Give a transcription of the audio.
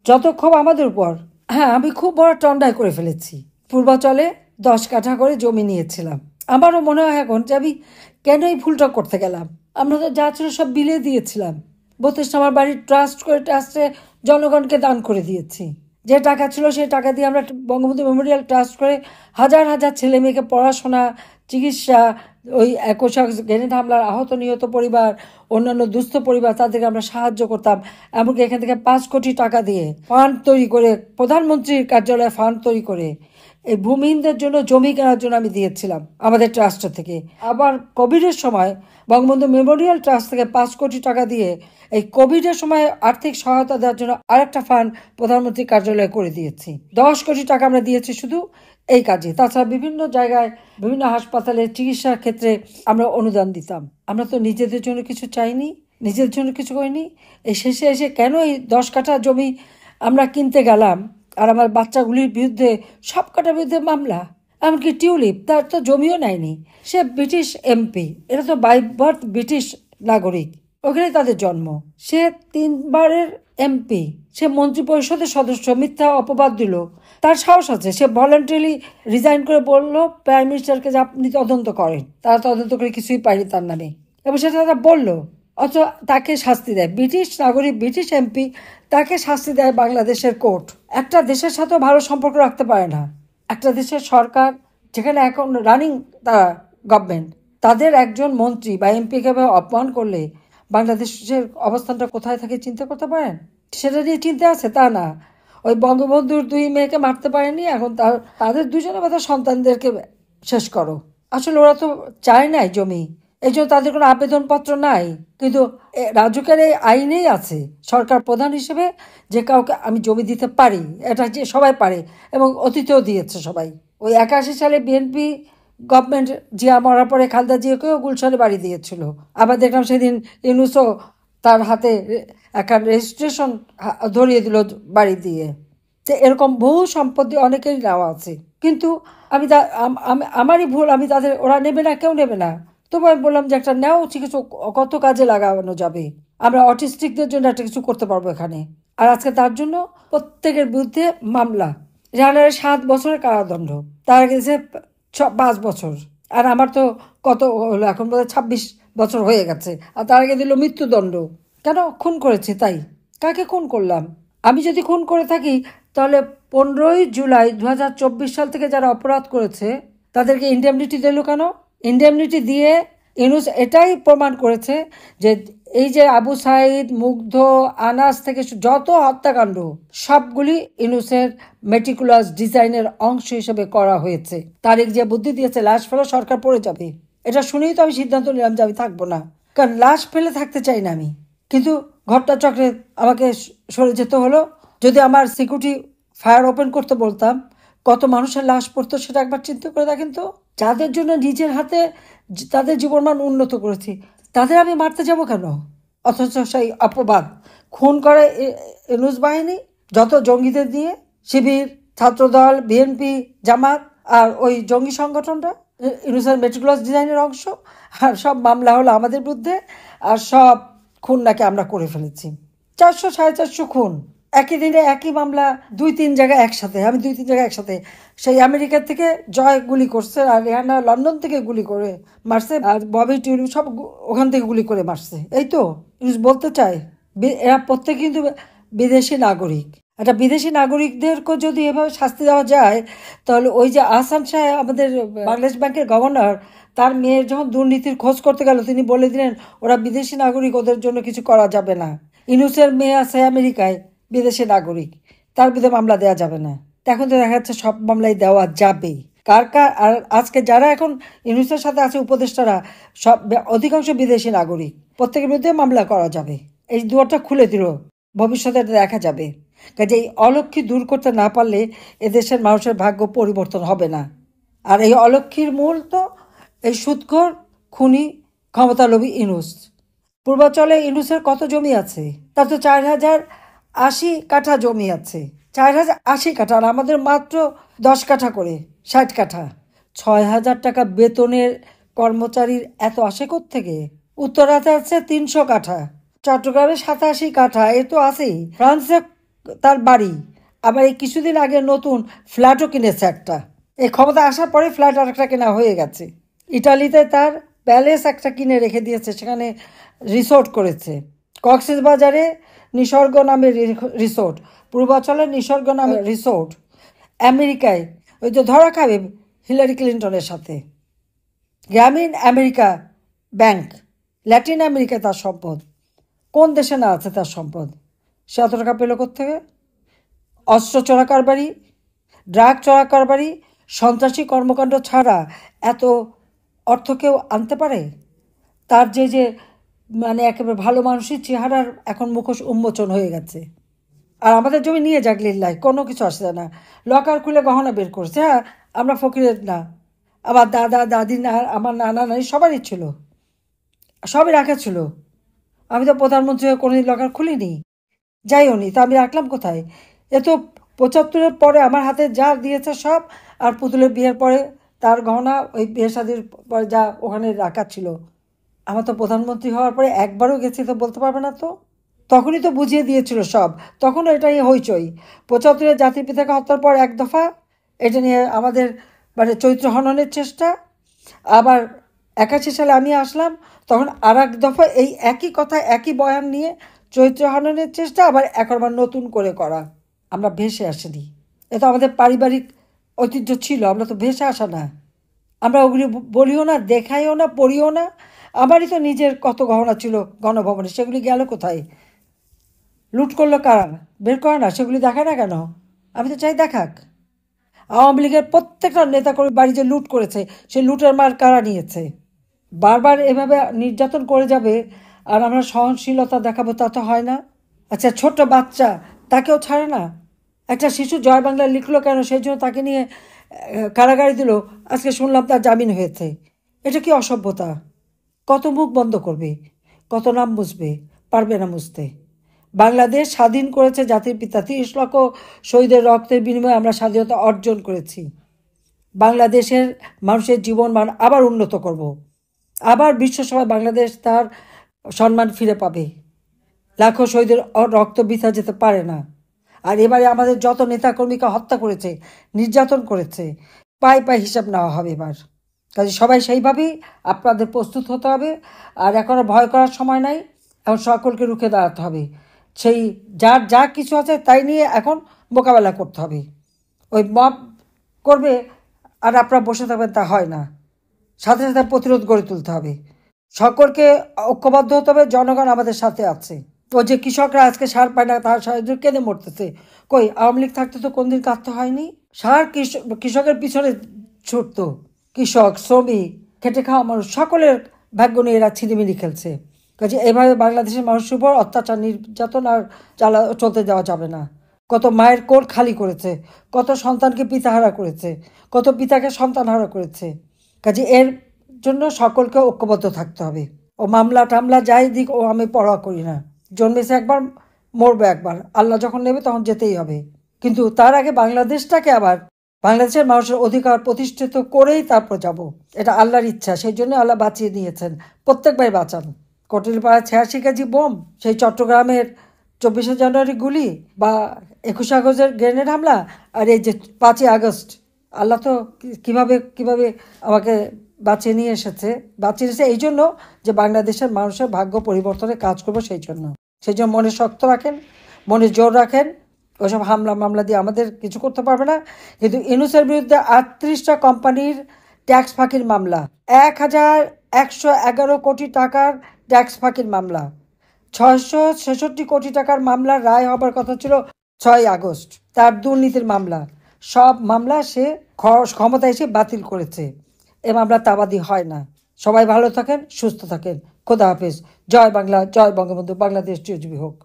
যত ক্ষোভ আমাদের উপর। হ্যাঁ, আমি খুব বড় টন্ডাই করে ফেলেছি। পূর্বাচলে 10 কাঠা করে জমি নিয়েছিলাম। আমারও মনে হয় এখন যে আমি কেন এই ভুলটা করতে গেলাম। আমরা তো যা ছিল সব বিলিয়ে দিয়েছিলাম। 32 আমার বাড়ির ট্রাস্টে জনগণকে দান করে দিয়েছি। যে টাকা ছিল সেই টাকা দিয়ে আমরা বঙ্গবন্ধু মেমোরিয়াল ট্রাস্ট করে হাজার হাজার ছেলে মেয়েকে পড়াশোনা, চিকিৎসা, ওই 21 গ্রেনেড হামলার আহত নিহত পরিবার, অন্যান্য দুস্থ পরিবার, তাদেরকে আমরা সাহায্য করতাম। এমনকি এখান থেকে 5 কোটি টাকা দিয়ে ফান্ড তৈরি করে, প্রধানমন্ত্রীর কার্যালয়ে ফান্ড তৈরি করে এই ভূমিহীনদের জন্য জমি কেনার জন্য আমি দিয়েছিলাম আমাদের ট্রাস্ট থেকে। আবার কোভিডের সময় বঙ্গবন্ধু মেমোরিয়াল ট্রাস্ট থেকে 5 কোটি টাকা দিয়ে এই কোভিডের সময় আর্থিক সহায়তা দেওয়ার জন্য আরেকটা ফান্ড প্রধানমন্ত্রীর কার্যালয়ে করে দিয়েছি। 10 কোটি টাকা আমরা দিয়েছি শুধু এই কাজে। তাছাড়া বিভিন্ন জায়গায়, বিভিন্ন হাসপাতালে চিকিৎসার ক্ষেত্রে আমরা অনুদান দিতাম। আমরা তো নিজেদের জন্য কিছু চাইনি, নিজেদের জন্য কিছু করিনি। এই শেষে এসে কেন এই 10 কাঠা জমি আমরা কিনতে গেলাম, আর আমার বাচ্চাগুলির বিরুদ্ধে, সব কটার বিরুদ্ধে মামলা। এমনকি টিউলিপ, তার তো জমিও নেয়নি। সে ব্রিটিশ এমপি, এরা তো বাই বার্থ ব্রিটিশ নাগরিক, ওখানে তাদের জন্ম। সে 3 বারের এমপি, সে মন্ত্রী পরিষদের সদস্য, মিথ্যা অপবাদ দিল। তার সাহস আছে, সে ভলান্টারিলি রিজাইন করে বলল প্রাইম মিনিস্টারকে যে আপনি তদন্ত করেন। তারা তদন্ত করে কিছুই পায়নি তার নামে, এবং সেটা তারা বলল। অথচ তাকে শাস্তি দেয় ব্রিটিশ নাগরিক, ব্রিটিশ এমপি, তাকে শাস্তি দেয় বাংলাদেশের কোর্ট। একটা দেশের সাথেও ভালো সম্পর্ক রাখতে পারে না একটা দেশের সরকার, যেখানে এখন রানিং তারা গভর্নমেন্ট, তাদের একজন মন্ত্রী বা এমপিকে অপমান করলে বাংলাদেশের অবস্থানটা কোথায় থাকে চিন্তা করতে পারেন? সেটা নিয়ে চিন্তা আছে তা না। ওই বঙ্গবন্ধুর 2 মেয়েকে মারতে পারেনি, এখন তাদের 2জনের বা সন্তানদেরকে শেষ করো। আসলে ওরা তো চায় নাই জমি, এই জন্য তাদের কোনো আবেদনপত্র নাই। কিন্তু রাজুকের এই আইনেই আছে সরকার প্রধান হিসেবে যে কাউকে আমি জমি দিতে পারি, এটা যে সবাই পারে, এবং অতীতেও দিয়েছে সবাই। ওই 81 সালে বিএনপি গভর্নমেন্ট জিয়া মরার পরে খালেদা জিয়াকেও গুলশানে বাড়ি দিয়েছিল। আবার দেখলাম সেদিন ইউনুসও তার হাতে একটা রেজিস্ট্রেশন ধরিয়ে দিল বাড়ি দিয়ে। তো এরকম বহু সম্পত্তি অনেকেরই নেওয়া আছে, কিন্তু আমারই ভুল, আমি তাদের, ওরা নেবে না, কেউ নেবে না। তবু আমি বললাম যে একটা নেওয়া উচিত, কিছু কত কাজে লাগানো যাবে। আমরা অটিস্টিকদের জন্য একটা কিছু করতে পারবো এখানে। আর আজকে তার জন্য প্রত্যেকের বিরুদ্ধে মামলা। রেহানার 7 বছরের কারাদণ্ড, তার গেছে 5 বছর। আর আমার তো কত হলো এখন, বোধহয় 26 বছর হয়ে গেছে। আর তার আগে দিল মৃত্যুদণ্ড। কেন? খুন করেছি তাই। কাকে খুন করলাম? আমি যদি খুন করে থাকি তাহলে 15ই জুলাই 2024 সাল থেকে যারা অপরাধ করেছে তাদেরকে ইন্ডেমনিটি দিল কেন? ইন্ডেমনিটি দিয়ে ইউনুস এটাই প্রমাণ করেছে যে এই যে আবু সাইদ, মুগ্ধ, আনাস থেকে যত হত্যাকাণ্ড সবগুলি ইউনুসের মেটিকুলাস ডিজাইনের অংশ হিসেবে করা হয়েছে। তারিখ যে বুদ্ধি দিয়েছে লাশ ফেলে সরকার পড়ে যাবে, এটা শুনেই তো আমি সিদ্ধান্ত নিলাম যে আমি থাকবো না, কারণ লাশ ফেলে থাকতে চাই না আমি। কিন্তু ঘটনা চক্রে আমাকে সরে যেতে হলো। যদি আমার সিকিউরিটি ফায়ার ওপেন করতে বলতাম, কত মানুষের লাশ পড়তো সেটা একবার চিন্তা করে দেখেন তো। যাদের জন্য নিজের হাতে তাদের জীবনমান উন্নত করেছি, তাদের আমি মারতে যাব কেন? অথচ সেই অপবাদ খুন করে ইউনুস বাহিনী, যত জঙ্গিদের দিয়ে, শিবির, ছাত্রদল, বিএনপি, জামাত, আর ওই জঙ্গি সংগঠনটা ইউনুসের মেটিকুলাস ডিজাইনের অংশ। আর সব মামলা হলো আমাদের বিরুদ্ধে, আর সব খুন নাকি আমরা করে ফেলেছি। 400 450 খুন একই দিনে, একই মামলা, 2-3 জায়গায় একসাথে। আমি 2-3 জায়গায় একসাথে। সেই আমেরিকা থেকে জয় গুলি করছে, আর রেহানা লন্ডন থেকে গুলি করে মারছে, আর ববি টিউলিপ সব ওখান থেকে গুলি করে মারছে। এই তো বলতে চায় এরা প্রত্যেকে কিন্তু বিদেশি নাগরিক। একটা বিদেশি নাগরিকদেরকে যদি এভাবে শাস্তি দেওয়া যায়, তাহলে ওই যে আহসান সাহেব, আমাদের বাংলাদেশ ব্যাংকের গভর্নর, তার মেয়ের যখন দুর্নীতির খোঁজ করতে গেল, তিনি বলে দিলেন ওরা বিদেশি নাগরিক, ওদের জন্য কিছু করা যাবে না। ইউনুসের মেয়ে আছে আমেরিকায়, বিদেশি নাগরিক, তার বিরুদ্ধে মামলা দেওয়া যাবে না। এখন তো দেখা যাচ্ছে সব মামলাই দেওয়া যাবে। কার কার, আর আজকে যারা এখন ইউনুসের সাথে আছে উপদেষ্টারা, সব অধিকাংশ বিদেশি নাগরিক, প্রত্যেকের বিরুদ্ধে মামলা করা যাবে। এই দুয়ারটা খুলে দিল, ভবিষ্যতে দেখা যাবে। কাজে এই অলক্ষী দূর করতে না পারলে এদেশের মানুষের ভাগ্য পরিবর্তন হবে না। আর এই অলক্ষীর মূল তো এই সুদখোর, খুনি, ক্ষমতালোভী ইউনুস। পূর্বাচলে ইউনুসের কত জমি আছে? তার তো 4080 কাঠা জমি আছে। 4080 কাঠা, আর আমাদের মাত্র 10 কাঠা করে, 60 কাঠা। 6000 টাকা বেতনের কর্মচারীর এত আসে থেকে? উত্তরাতে আছে 300 কাঠা, চট্টগ্রামে 87 কাঠা, এ তো আছেই। ফ্রান্সে তার বাড়ি, আবার এই কিছুদিন আগে নতুন ফ্ল্যাটও কিনেছে একটা। এই ক্ষমতা আসার পরে ফ্ল্যাট আর একটা কেনা হয়ে গেছে। ইটালিতে তার প্যালেস একটা কিনে রেখে দিয়েছে, সেখানে রিসোর্ট করেছে। কক্সবাজারে নিসর্গ নামের রিসোর্ট, পূর্বাচলে নিসর্গ নামের রিসোর্ট। আমেরিকায় ওই তো ধরা খাবে হিলারি ক্লিন্টনের সাথে। গ্রামীণ আমেরিকা ব্যাংক, ল্যাটিন আমেরিকায় তার সম্পদ। কোন দেশে না আছে তার সম্পদ? সে এত টাকা পেল কোত্থেকে? অস্ত্র চোরা কারবারি, ড্রাগ চোরা কারবারি, সন্ত্রাসী কর্মকাণ্ড ছাড়া এত অর্থ কেউ আনতে পারে? তার যে মানে একেবারে ভালো মানুষের চেহারার এখন মুখোশ উন্মোচন হয়ে গেছে। আর আমাদের জমি নিয়ে যাক লিল্লাহ, কোনো কিছু আসে না। লকার খুলে গহনা বের করছে। হ্যাঁ, আমরা ফকিরের না, আমার দাদা দাদি না, আমার নানা নানি সবারই ছিল, সবই রাখা ছিল। আমি তো প্রধানমন্ত্রী হয়ে কোনোদিন লকার খুলিনি, যাইও নি, তা আমি রাখলাম কোথায়? এ তো 75-এর পরে আমার হাতে যা দিয়েছে সব, আর পুতুলের বিয়ের পরে তার গহনা, ওই বিয়ে শাদির পরে যা ওখানে রাখা ছিল। আমার তো প্রধানমন্ত্রী হওয়ার পরে একবারও গেছি তো বলতে পারবে না তো? তখনই তো বুঝিয়ে দিয়েছিল সব, তখনও এটাই হইচই। 75-এ জাতির পিতাকে হত্যার পর এক দফা এটা নিয়ে আমাদের মানে চরিত্র হননের চেষ্টা। আবার 81 সালে আমি আসলাম, তখন আর এক দফা এই একই কথা একই বয়ান নিয়ে চরিত্র হননের চেষ্টা, আবার একবার নতুন করে করা। আমরা ভেসে আসিনি, এ তো আমাদের পারিবারিক ঐতিহ্য ছিল, আমরা তো ভেসে আসা না। আমরা ওগুলি বলিও না, দেখাইও না, পড়িও না। আমারই তো নিজের কত গহনা ছিল গণভবনে, সেগুলি গেল কোথায়? লুট করলো কারা? বের করে না, সেগুলি দেখায় না কেন? আমি তো চাই দেখাক। আওয়ামী লীগের প্রত্যেকটা নেতাকর্মী বাড়ি যে লুট করেছে, সে লুটের মার কারা নিয়েছে? বারবার এভাবে নির্যাতন করে যাবে আর আমরা সহনশীলতা দেখাবো, তা তো হয় না। আচ্ছা, ছোট্ট বাচ্চা, তাকেও ছাড়ে না। একটা শিশু জয় বাংলা লিখলো কেন, সেই জন্য তাকে নিয়ে কারাগারে দিল। আজকে শুনলাম তার জামিন হয়েছে। এটা কি অসভ্যতা? কত মুখ বন্ধ করবে, কত নাম মুছবে? পারবে না মুছতে। বাংলাদেশ স্বাধীন করেছে জাতির পিতা, 30 লক্ষ শহীদের রক্তের বিনিময়ে আমরা স্বাধীনতা অর্জন করেছি। বাংলাদেশের মানুষের জীবন মান আবার উন্নত করব। আবার বিশ্বসভায় বাংলাদেশ তার সম্মান ফিরে পাবে। লাখো শহীদের রক্ত বৃথা যেতে পারে না। আর এবারে আমাদের যত নেতাকর্মীকে হত্যা করেছে, নির্যাতন করেছে, পায়ে পায়ে হিসাব নেওয়া হবে এবার। কাজে সবাই সেইভাবেই আপনাদের প্রস্তুত হতে হবে। আর এখন ভয় করার সময় নাই, এখন সকলকে রুখে দাঁড়াতে হবে। সেই যার যা কিছু আছে তাই নিয়ে এখন মোকাবেলা করতে হবে। ওই মব করবে আর আপনারা বসে থাকবেন, তা হয় না। সাথে সাথে প্রতিরোধ গড়ে তুলতে হবে। সকলকে ঐক্যবদ্ধ হতে হবে। জনগণ আমাদের সাথে আছে। ও যে কৃষকরা আজকে সার পায় না, তার সাহায্য কেঁদে মরতেছে, কই আওয়ামী লীগ থাকতে তো কোনদিন কাঁদতে হয়নি। সার কৃষকের পিছনে ছুটতো। কৃষক, শ্রমিক, খেটে খাওয়া মানুষ সকলের ভাগ্য নিয়ে এরা ছিনিমিনি খেলছে। কাজে এভাবে বাংলাদেশের মানুষের উপর অত্যাচার নির্যাতন আর চলতে দেওয়া যাবে না। কত মায়ের কোল খালি করেছে, কত সন্তানকে পিতাহারা করেছে, কত পিতাকে সন্তানহারা করেছে। কাজে এর জন্য সকলকে ঐক্যবদ্ধ থাকতে হবে। ও মামলা টামলা যাই দিক, ও আমি পরোয়া করি না। জন্মেছে একবার, মরবে একবার। আল্লাহ যখন নেবে তখন যেতেই হবে। কিন্তু তার আগে বাংলাদেশটাকে আবার বাংলাদেশের মানুষের অধিকার প্রতিষ্ঠিত করেই তারপর যাব। এটা আল্লাহর ইচ্ছা, সেই জন্য আল্লাহ বাঁচিয়ে নিয়েছেন। প্রত্যেকবার বাঁচান। কটিলপাড়া 86 কেজি বোম, সেই চট্টগ্রামের 24শে জানুয়ারি গুলি, বা 21 আগস্টের গ্রেনেড হামলা, আর এই যে 5ই আগস্ট, আল্লাহ তো কিভাবে কিভাবে আমাকে বাঁচিয়ে নিয়ে এসেছে। বাঁচিয়ে এসেছে এই জন্য যে বাংলাদেশের মানুষের ভাগ্য পরিবর্তনে কাজ করবো, সেই জন্য মনে শক্ত রাখেন, মনে জোর রাখেন। ওইসব হামলা মামলা দিয়ে আমাদের কিছু করতে পারবে না। কিন্তু ইউনূসের বিরুদ্ধে 38টা কোম্পানির ট্যাক্স ফাঁকির মামলা, 1111 কোটি টাকার ট্যাক্স ফাঁকির মামলা, 666 কোটি টাকার মামলার রায় হবার কথা ছিল 6 আগস্ট। তার দুর্নীতির মামলা, সব মামলা সে ক্ষমতা এসে বাতিল করেছে। এ মামলা তাবাদি হয় না। সবাই ভালো থাকেন, সুস্থ থাকেন। খোদা হাফেজ। জয় বাংলা, জয় বঙ্গবন্ধু। বাংলাদেশ চিরজীবী হোক।